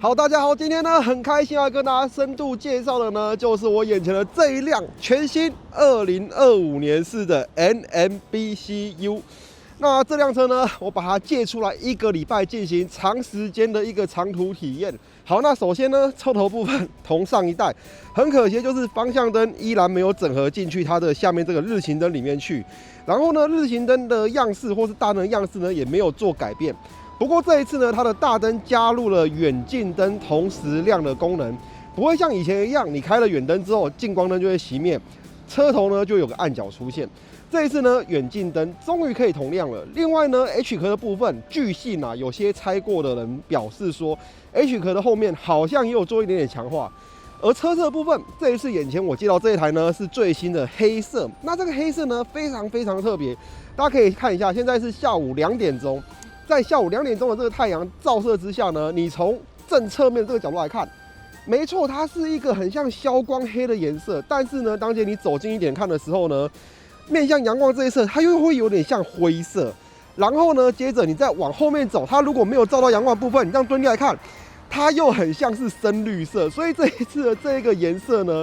好，大家好，今天呢很开心要跟大家深度介绍的呢，就是我眼前的这一辆全新2025年式的 NMBCU。那这辆车呢，我把它借出来1个礼拜进行长时间的一个长途体验。好，那首先呢，车头部分同上一代，很可惜就是方向灯依然没有整合进去它的下面这个日行灯里面去。然后呢，日行灯的样式或是大灯样式呢，也没有做改变。不过这一次呢，它的大灯加入了远近灯同时亮的功能，不会像以前一样，你开了远灯之后，近光灯就会熄灭，车头呢就有个暗角出现。这一次呢，远近灯终于可以同亮了。另外呢 ，H 壳的部分，据信啊，有些拆过的人表示说 ，H 壳的后面好像也有做一点点强化。而车侧的部分，这一次眼前我接到这一台呢是最新的黑色，那这个黑色呢非常特别，大家可以看一下，现在是下午2点钟。在下午2点钟的这个太阳照射之下呢，你从正侧面这个角度来看，没错，它是一个很像消光黑的颜色。但是呢，当你走近一点看的时候呢，面向阳光这一侧，它又会有点像灰色。然后呢，接着你再往后面走，它如果没有照到阳光部分，你这样蹲下来看，它又很像是深绿色。所以这一次的这个颜色呢，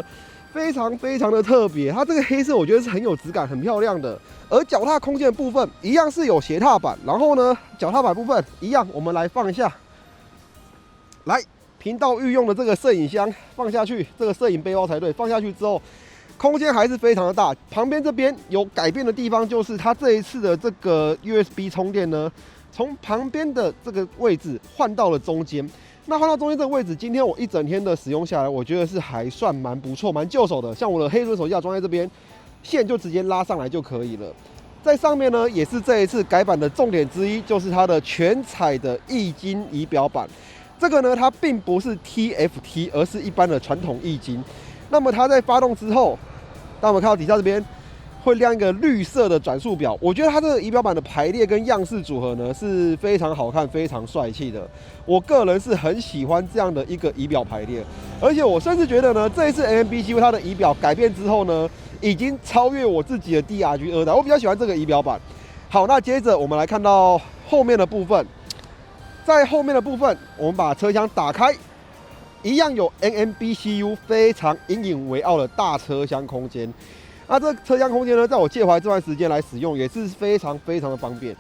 非常的特别。它这个黑色我觉得是很有质感、很漂亮的。而脚踏空间的部分一样是有斜踏板，然后呢，脚踏板部分一样，我们来放一下，来频道御用的这个摄影箱放下去，这个摄影背包才对。放下去之后，空间还是非常的大。旁边这边有改变的地方，就是它这一次的这个 USB 充电呢，从旁边的这个位置换到了中间。那换到中间这个位置，今天我一整天的使用下来，我觉得是还算蛮不错、蛮就手的。像我的黑轮手架装在这边。线就直接拉上来就可以了。在上面呢，也是这一次改版的重点之一，就是它的全彩的液晶仪表板。这个呢，它并不是 TFT， 而是一般的传统液晶。那么它在发动之后，当我们看到底下这边会亮一个绿色的转速表。我觉得它这个仪表板的排列跟样式组合呢是非常好看、非常帅气的。我个人是很喜欢这样的一个仪表排列，而且我甚至觉得呢，这一次 NMBCU 它的仪表改变之后呢，已经超越我自己的 DRG 2代，我比较喜欢这个仪表板。好，那接着我们来看到后面的部分，在后面的部分，我们把车厢打开，一样有 NMBCU 非常引以为傲的大车厢空间。那这车厢空间呢，在我借回来这段时间来使用，也是非常的方便。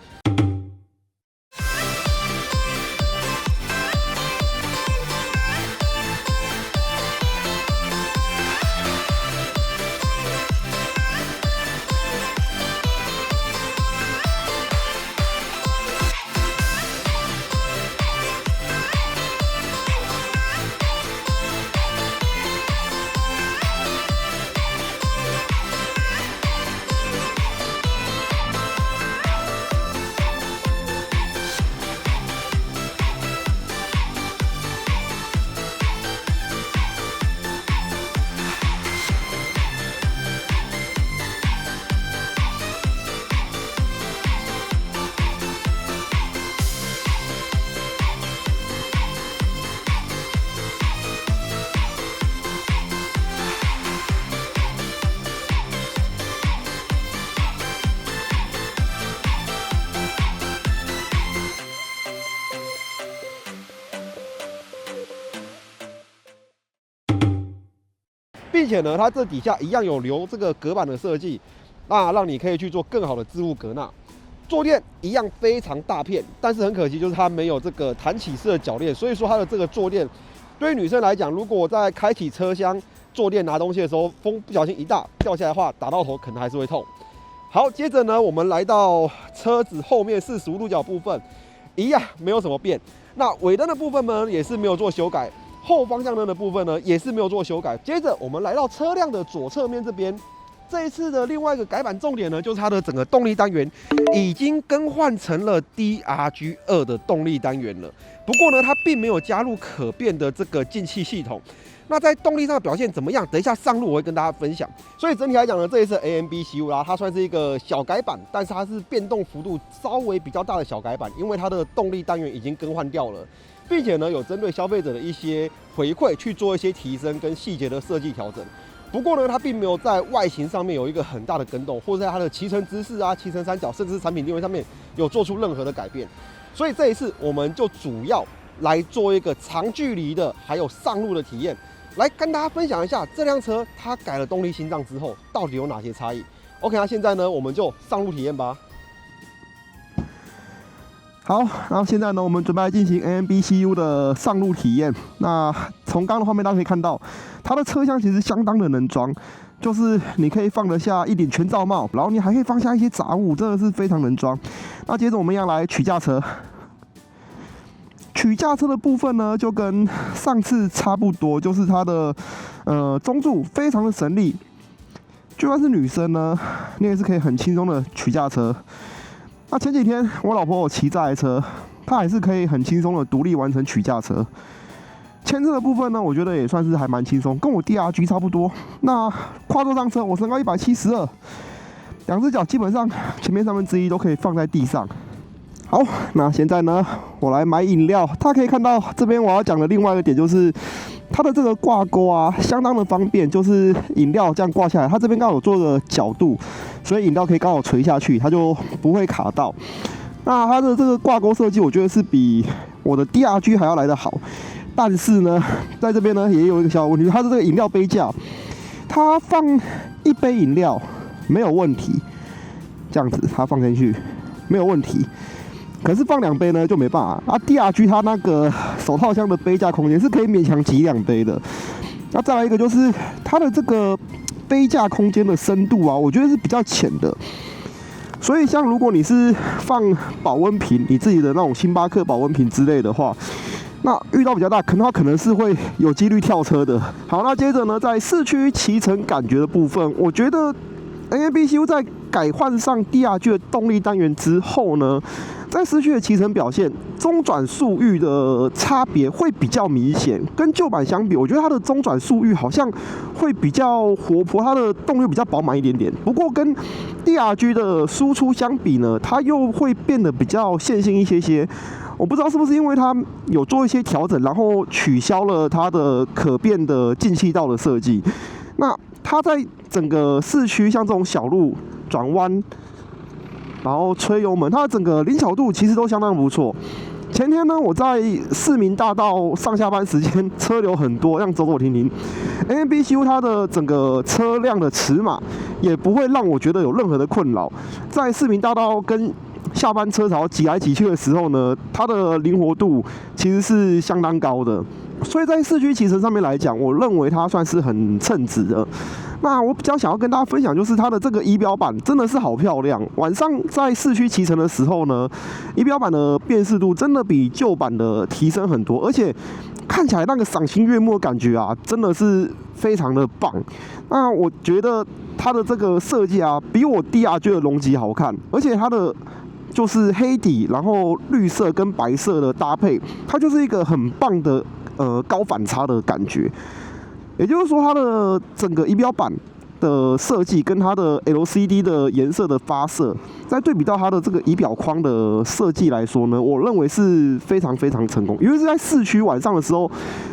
并且呢，它这底下一样有留这个隔板的设计，那让你可以去做更好的置物隔纳。坐垫一样非常大片，但是很可惜就是它没有这个弹起式的铰链，所以说它的这个坐垫对于女生来讲，如果在开启车厢坐垫拿东西的时候，风不小心一大掉下来的话，打到头可能还是会痛。好，接着呢，我们来到车子后面45度角部分，一样没有什么变。那尾灯的部分呢，也是没有做修改。后方向灯的部分呢，也是没有做修改。接着我们来到车辆的左侧面这边，这一次的另外一个改版重点呢，就是它的整个动力单元已经更换成了 DRG 2的动力单元了。不过呢，它并没有加入可变的这个进气系统。那在动力上的表现怎么样？等一下上路我会跟大家分享。所以整体来讲呢，这一次 NMBCU 啦，它算是一个小改版，但是它是变动幅度稍微比较大的小改版，因为它的动力单元已经更换掉了。并且呢，有针对消费者的一些回馈去做一些提升跟细节的设计调整。不过呢，它并没有在外形上面有一个很大的更动，或者在它的骑乘姿势啊、骑乘三角，甚至是产品定位上面有做出任何的改变。所以这一次我们就主要来做一个长距离的还有上路的体验，来跟大家分享一下这辆车它改了动力心脏之后到底有哪些差异。OK， 那现在呢我们就上路体验吧。好，然后现在呢，我们准备来进行 AMBCU 的上路体验。那从刚刚的画面大家可以看到，它的车厢其实相当的能装，就是你可以放得下一顶全罩帽，然后你还可以放下一些杂物，真的是非常能装。那接着我们一样来取驾车。取驾车的部分呢，就跟上次差不多，就是它的中柱非常的省力，就算是女生呢，你也是可以很轻松的取驾车。那前几天我老婆有骑这台车，她还是可以很轻松的独立完成取驾车。牵车的部分呢，我觉得也算是还蛮轻松，跟我 DRG 差不多。那跨坐上车，我身高172，两只脚基本上前面1/3都可以放在地上。好，那现在呢，我来买饮料。大家可以看到这边我要讲的另外一个点就是，它的这个挂钩啊，相当的方便，就是饮料这样挂下来，它这边刚好有做个角度，所以饮料可以刚好垂下去，它就不会卡到。那它的这个挂钩设计，我觉得是比我的 DRG 还要来得好。但是呢，在这边呢也有一个小问题，它的这个饮料杯架，它放一杯饮料没有问题，这样子它放进去没有问题。可是放2杯呢就没办法啊 ，DRG 它那个手套箱的杯架空间是可以勉强挤2杯的。那再来一个就是它的这个杯架空间的深度啊，我觉得是比较浅的。所以像如果你是放保温瓶，你自己的那种星巴克保温瓶之类的话，那遇到比较大，它可能是会有几率跳车的。好，那接着呢，在市区骑乘感觉的部分，我觉得 AMBCU 在改换上 DRG 的动力单元之后呢，在市区的骑乘表现，中转速域的差别会比较明显。跟旧版相比，我觉得它的中转速域好像会比较活泼，它的动力比较饱满一点点。不过跟 DRG 的输出相比呢，它又会变得比较线性一些些。我不知道是不是因为它有做一些调整，然后取消了它的可变的进气道的设计。那它在整个市区像这种小路转弯，然后吹油门，它的整个灵巧度其实都相当不错。前天呢，我在市民大道上下班时间车流很多，这样走走停停。AMBCU 它的整个车辆的尺码也不会让我觉得有任何的困扰。在市民大道跟下班车潮挤来挤去的时候呢，它的灵活度其实是相当高的。所以在市区骑乘上面来讲，我认为它算是很称职的。那我比较想要跟大家分享，就是它的这个仪表板真的是好漂亮。晚上在市区骑乘的时候呢，仪表板的辨识度真的比旧版的提升很多，而且看起来那个赏心悦目的感觉啊，真的是非常的棒。那我觉得它的这个设计啊，比我 DRG 的龙脊好看，而且它的就是黑底，然后绿色跟白色的搭配，它就是一个很棒的高反差的感觉。也就是说，它的整个仪表板的设计跟它的 LCD 的颜色的发射，在对比到它的这个仪表框的设计来说呢，我认为是非常非常成功。因为是在市区晚上的时候，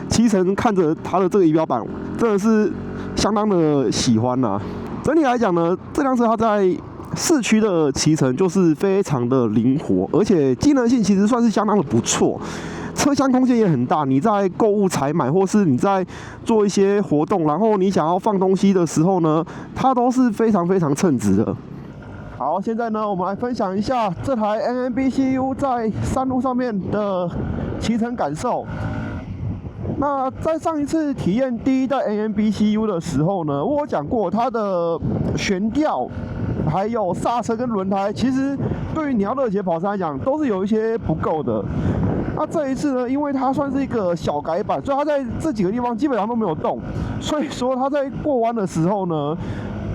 骑乘看着它的这个仪表板，真的是相当的喜欢呐。整体来讲呢，这辆车它在市区的骑乘就是非常的灵活，而且机能性其实算是相当的不错。车厢空间也很大，你在购物采买，或是你在做一些活动，然后你想要放东西的时候呢，它都是非常非常称职的。好，现在呢，我们来分享一下这台 AMBCU 在山路上面的骑乘感受。那在上一次体验第一代 AMBCU 的时候呢，我有讲过它的悬吊，还有刹车跟轮胎，其实对于你要热血跑车来讲，都是有一些不够的。那这一次呢，因为它算是一个小改版，所以它在这几个地方基本上都没有动，所以说它在过弯的时候呢，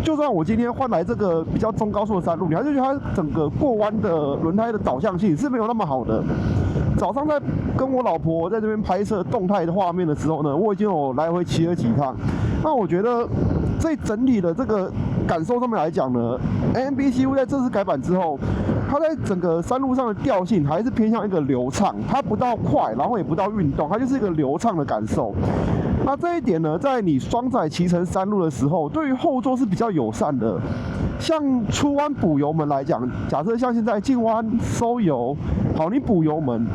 就算我今天换来这个比较中高速的山路，你还是觉得它整个过弯的轮胎的导向性是没有那么好的。早上在跟我老婆在这边拍摄动态的画面的时候呢，我已经有来回骑了几趟。那我觉得在整体的这个感受上面来讲呢 ，AMBCU 在这次改版之后，它在整个山路上的调性还是偏向一个流畅，它不到快，然后也不到运动，它就是一个流畅的感受。那这一点呢，在你双载骑乘山路的时候，对于后座是比较友善的。像出弯补油门来讲，假设像现在进弯收油，好，你补油门，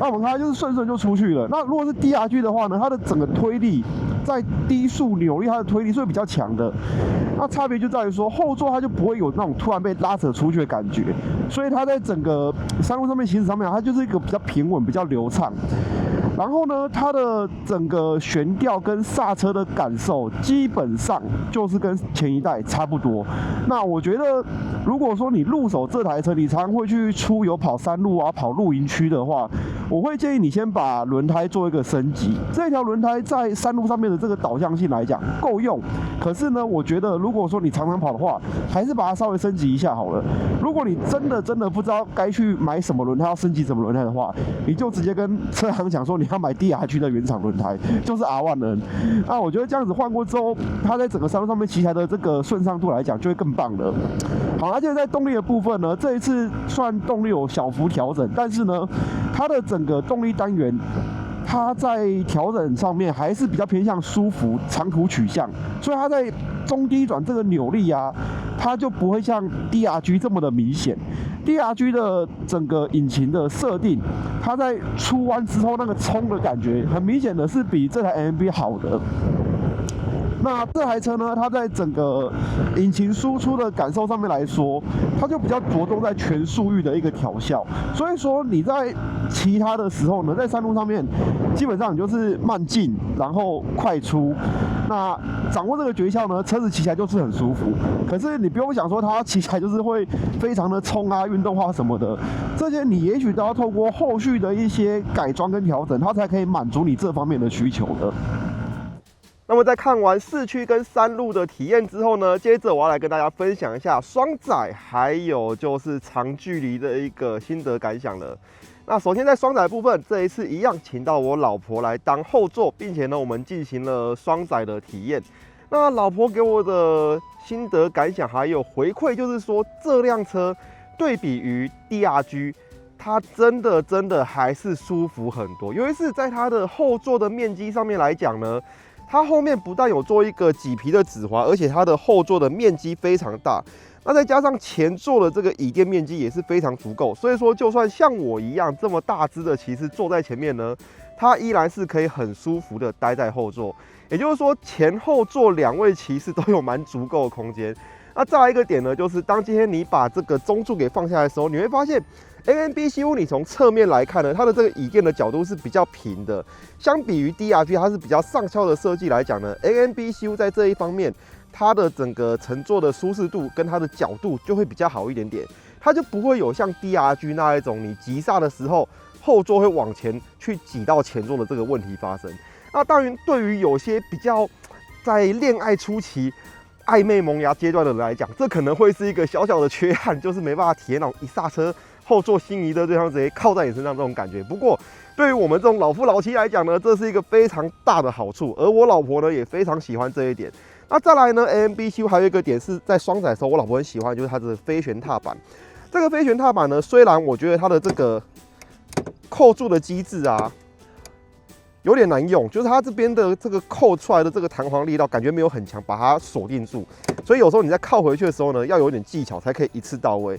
那我们看它就是顺就出去了。那如果是 DRG 的话呢，它的整个推力在低速扭力，它的推力是会比较强的。那差别就在于说，后座它就不会有那种突然被拉扯出去的感觉，所以它在整个山路上面行驶上面，它就是一个比较平稳、比较流畅。然后呢，它的整个悬吊跟刹车的感受基本上就是跟前一代差不多。那我觉得，如果说你入手这台车，你常常会去出游跑山路啊、跑露营区的话，我会建议你先把轮胎做一个升级。这条轮胎在山路上面的这个导向性来讲够用，可是呢，我觉得如果说你常常跑的话，还是把它稍微升级一下好了。如果你真的不知道该去买什么轮胎，要升级什么轮胎的话，你就直接跟车行讲说你要买 DRG 的原厂轮胎，就是 R1N。那我觉得这样子换过之后，它在整个山路上面骑起来的这个顺畅度来讲，就会更棒了。好，那接着在动力的部分呢，这一次算动力有小幅调整，但是呢，它的整个动力单元，它在调整上面还是比较偏向舒服长途取向，所以它在中低转这个扭力啊，它就不会像 DRG 这么的明显。DRG 的整个引擎的设定，它在出弯之后那个冲的感觉，很明显的是比这台 AMB 好的。那这台车呢，它在整个引擎输出的感受上面来说，它就比较着重在全速域的一个调校。所以说你在骑它的时候呢，在山路上面，基本上你就是慢进，然后快出。那掌握这个诀窍呢，车子骑起来就是很舒服。可是你不用想说它骑起来就是会非常的冲啊、运动化什么的，这些你也许都要透过后续的一些改装跟调整，它才可以满足你这方面的需求的。那么在看完市区跟山路的体验之后呢，接着我要来跟大家分享一下双载还有就是长距离的一个心得感想了。那首先在双载部分，这一次一样请到我老婆来当后座，并且呢我们进行了双载的体验。那老婆给我的心得感想还有回馈，就是说这辆车对比于 DRG， 它真的还是舒服很多。尤其是在它的后座的面积上面来讲呢，它后面不但有做一个麂皮的止滑，而且它的后座的面积非常大。那再加上前座的这个椅垫面积也是非常足够，所以说就算像我一样这么大只的骑士坐在前面呢，它依然是可以很舒服的待在后座。也就是说，前后座两位骑士都有蛮足够的空间。那再来一个点呢，就是当今天你把这个中柱给放下来的时候，你会发现 AMBCU 你从侧面来看呢，它的这个椅垫的角度是比较平的，相比于 DRG 它是比较上翘的设计来讲呢 ，AMBCU 在这一方面，它的整个乘坐的舒适度跟它的角度就会比较好一点点，它就不会有像 DRG 那一种你急刹的时候后座会往前去挤到前座的这个问题发生。那当然，对于有些比较在恋爱初期、暧昧萌芽阶段的人来讲，这可能会是一个小小的缺憾，就是没办法体验到一刹车后座心仪的对象直接靠在你身上这种感觉。不过，对于我们这种老夫老妻来讲呢，这是一个非常大的好处，而我老婆呢也非常喜欢这一点。那再来呢 ，AMBCU 还有一个点是在双载的时候，我老婆很喜欢，就是它的飞旋踏板。这个飞旋踏板呢，虽然我觉得它的这个扣住的机制啊，有点难用，就是它这边的这个扣出来的这个弹簧力道感觉没有很强，把它锁定住，所以有时候你在靠回去的时候呢，要有点技巧才可以一次到位。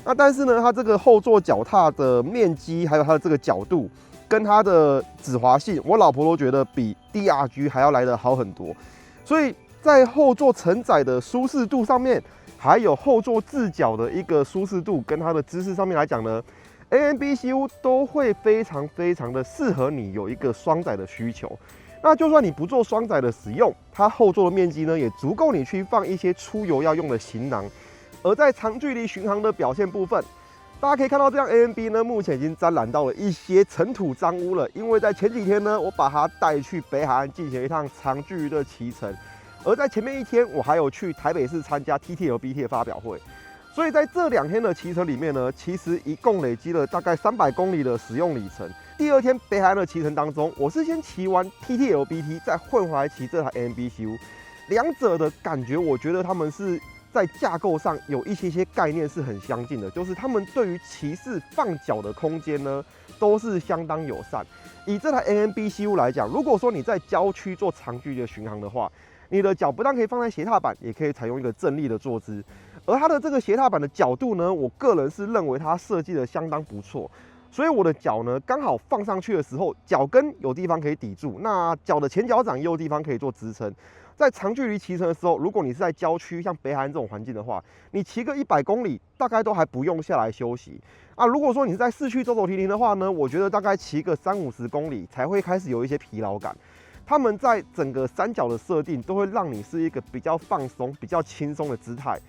那但是呢，它这个后座脚踏的面积，还有它的这个角度，跟它的止滑性，我老婆都觉得比 DRG 还要来得好很多。所以在后座承载的舒适度上面，还有后座置脚的一个舒适度跟它的姿势上面来讲呢，AMBCU 都会非常的适合你有一个双载的需求。那就算你不做双载的使用，它后座的面积呢也足够你去放一些出游要用的行囊。而在长距离巡航的表现部分，大家可以看到这辆 AMB 呢，目前已经沾染到了一些尘土脏污了。因为在前几天呢，我把它带去北海岸进行一趟长距离的骑乘，而在前面一天，我还有去台北市参加 TTLBT 的发表会。所以在这2天的骑乘里面呢，其实一共累积了大概300公里的使用里程。第2天北海岸的骑乘当中，我是先骑完 TTLBT， 再混回来骑这台 AMBCU， 两者的感觉，我觉得他们是在架构上有一些概念是很相近的，就是他们对于骑士放脚的空间呢，都是相当友善。以这台 AMBCU 来讲，如果说你在郊区做长距离的巡航的话，你的脚不但可以放在斜踏板，也可以采用一个正立的坐姿。而它的这个斜踏板的角度呢，我个人是认为它设计的相当不错。所以我的脚呢刚好放上去的时候，脚跟有地方可以抵住，那脚的前脚掌也有地方可以做支撑。在长距离骑乘的时候，如果你是在郊区，像北海岸这种环境的话，你骑个100公里，大概都还不用下来休息啊。如果说你是在市区走走停停的话呢，我觉得大概骑个30-50公里才会开始有一些疲劳感。他们在整个三角的设定都会让你是一个比较放松、比较轻松的姿态。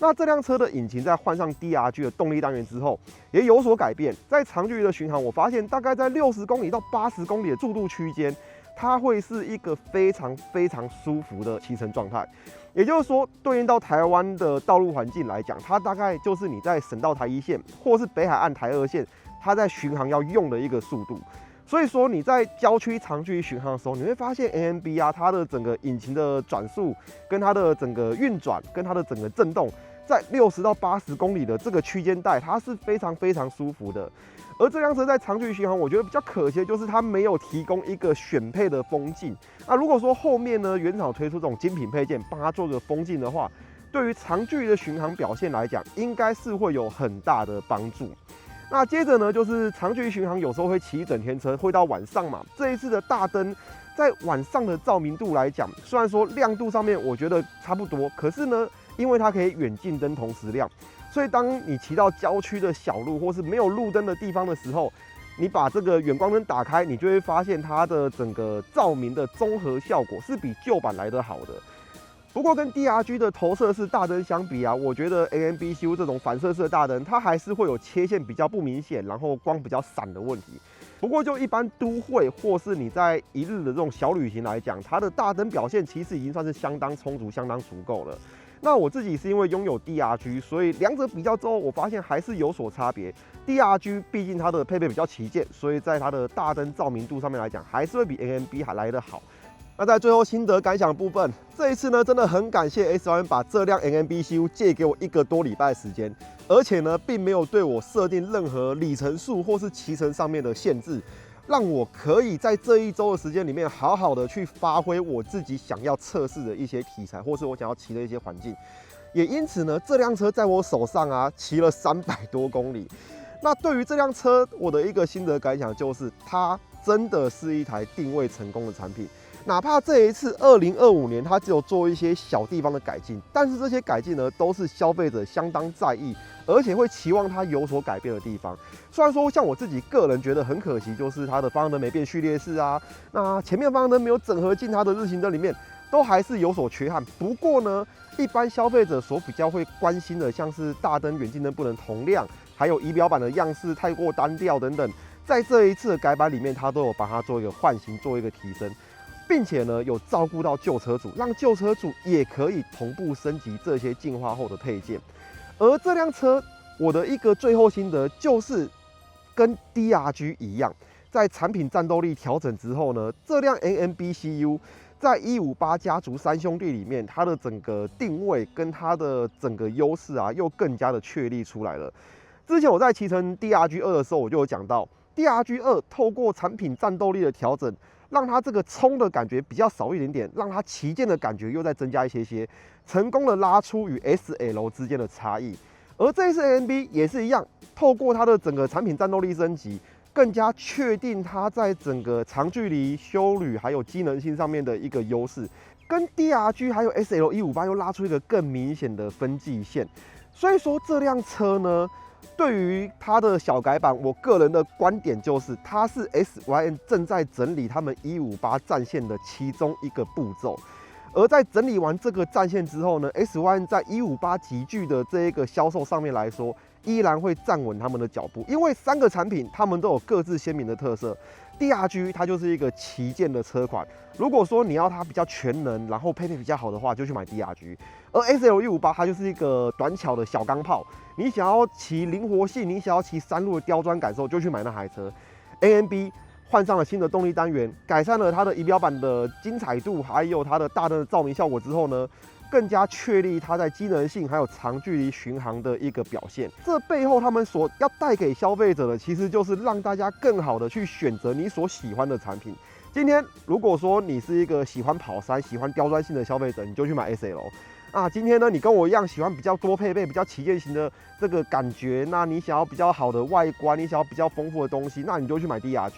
那这辆车的引擎在换上 DRG 的动力单元之后，也有所改变。在长距离的巡航，我发现大概在60公里到80公里的速度区间，它会是一个非常非常舒服的骑乘状态。也就是说，对应到台湾的道路环境来讲，它大概就是你在省道台1线或是北海岸台2线，它在巡航要用的一个速度。所以说你在郊区长距离巡航的时候，你会发现 AMB 啊，它的整个引擎的转速跟它的整个运转跟它的整个震动，在60到80公里的这个区间带，它是非常非常舒服的。而这辆车在长距离巡航，我觉得比较可惜的就是它没有提供一个选配的风镜。那如果说后面呢，原厂推出这种精品配件，帮它做个风镜的话，对于长距离的巡航表现来讲，应该是会有很大的帮助。那接着呢，就是长距离巡航有时候会骑一整天车，会到晚上嘛。这一次的大灯在晚上的照明度来讲，虽然说亮度上面我觉得差不多，可是呢，因为它可以远近灯同时亮，所以当你骑到郊区的小路或是没有路灯的地方的时候，你把这个远光灯打开，你就会发现它的整个照明的综合效果是比旧版来得好的。不过跟 DRG 的投射式大灯相比啊，我觉得 AMBCU 这种反射式的大灯，它还是会有切线比较不明显，然后光比较闪的问题。不过就一般都会或是你在一日的这种小旅行来讲，它的大灯表现其实已经算是相当充足、相当足够了。那我自己是因为拥有 DRG， 所以两者比较之后，我发现还是有所差别。DRG 毕竟它的配备比较旗舰，所以在它的大灯照明度上面来讲，还是会比 AMB 还来得好。那在最后心得感想的部分，这一次呢，真的很感谢 S1 把这辆 AMBCU 借给我1个多礼拜的时间，而且呢，并没有对我设定任何里程数或是骑乘上面的限制，让我可以在这1周的时间里面，好好的去发挥我自己想要测试的一些题材，或是我想要骑的一些环境。也因此呢，这辆车在我手上啊，骑了300多公里。那对于这辆车，我的一个心得感想就是，它真的是一台定位成功的产品。哪怕这一次2025年它只有做一些小地方的改进，但是这些改进呢，都是消费者相当在意，而且会期望它有所改变的地方。虽然说像我自己个人觉得很可惜，就是它的方向灯没变序列式啊，那前面方向灯没有整合进它的日行灯里面，都还是有所缺憾。不过呢，一般消费者所比较会关心的，像是大灯、远近灯不能同亮，还有仪表板的样式太过单调等等，在这一次的改版里面，它都有把它做一个换新，做一个提升。并且呢，有照顾到旧车主，让旧车主也可以同步升级这些进化后的配件。而这辆车，我的一个最后心得就是，跟 DRG 一样，在产品战斗力调整之后呢，这辆 AMBCU 在158家族3兄弟里面，它的整个定位跟它的整个优势啊，又更加的确立出来了。之前我在骑乘 DRG 2的时候，我就有讲到 ，DRG 2透过产品战斗力的调整，让它这个冲的感觉比较少一点点，让它骑健的感觉又再增加一些，成功的拉出与 SL 之间的差异。而这一次 AMB 也是一样，透过它的整个产品战斗力升级，更加确定它在整个长距离休旅还有机能性上面的一个优势，跟 DRG 还有 SL 158又拉出一个更明显的分界线。所以说这辆车呢，对于它的小改版，我个人的观点就是，它是 SYM 正在整理他们158战线的其中一个步骤。而在整理完这个战线之后呢 ，SYM 在158级距的这一个销售上面来说，依然会站稳他们的脚步，因为3个产品他们都有各自鲜明的特色。DRG 它就是一个旗舰的车款，如果说你要它比较全能，然后配备比较好的话，就去买 DRG。而 SL158 它就是一个短巧的小钢炮，你想要骑灵活性，你想要骑山路的刁钻感受，就去买那台车。AMB 换上了新的动力单元，改善了它的仪表板的精彩度，还有它的大灯的照明效果之后呢，更加确立它在机能性还有长距离巡航的一个表现。这背后他们所要带给消费者的，其实就是让大家更好的去选择你所喜欢的产品。今天如果说你是一个喜欢跑山、喜欢刁钻性的消费者，你就去买 SL。啊，今天呢，你跟我一样喜欢比较多配备、比较旗舰型的这个感觉，那你想要比较好的外观，你想要比较丰富的东西，那你就去买 DRG。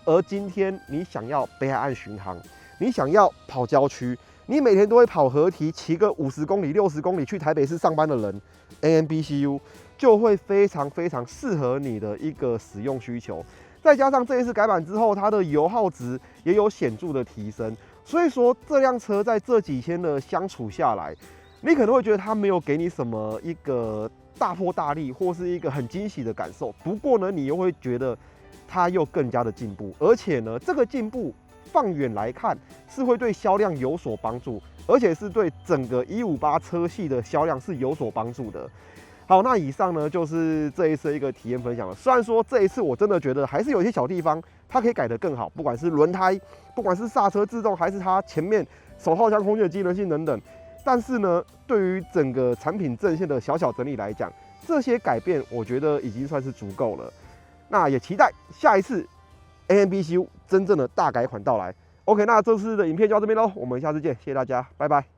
而今天你想要北海岸巡航，你想要跑郊区，你每天都会跑合体，骑个50公里、60公里去台北市上班的人 ，AMBCU 就会非常非常适合你的一个使用需求。再加上这一次改版之后，它的油耗值也有显著的提升。所以说，这辆车在这几天的相处下来，你可能会觉得它没有给你什么一个大破大立，或是一个很惊喜的感受。不过呢，你又会觉得它又更加的进步，而且呢，这个进步放远来看是会对销量有所帮助，而且是对整个158车系的销量是有所帮助的。好，那以上呢就是这一次的一个体验分享了。虽然说这一次我真的觉得还是有一些小地方它可以改得更好，不管是轮胎，不管是刹车制动，还是它前面手套箱空间的机能性等等。但是呢，对于整个产品阵线的小小整理来讲，这些改变我觉得已经算是足够了。那也期待下一次 AMBCU 真正的大改款到来。OK， 那这次的影片就到这边喽，我们下次见，谢谢大家，拜拜。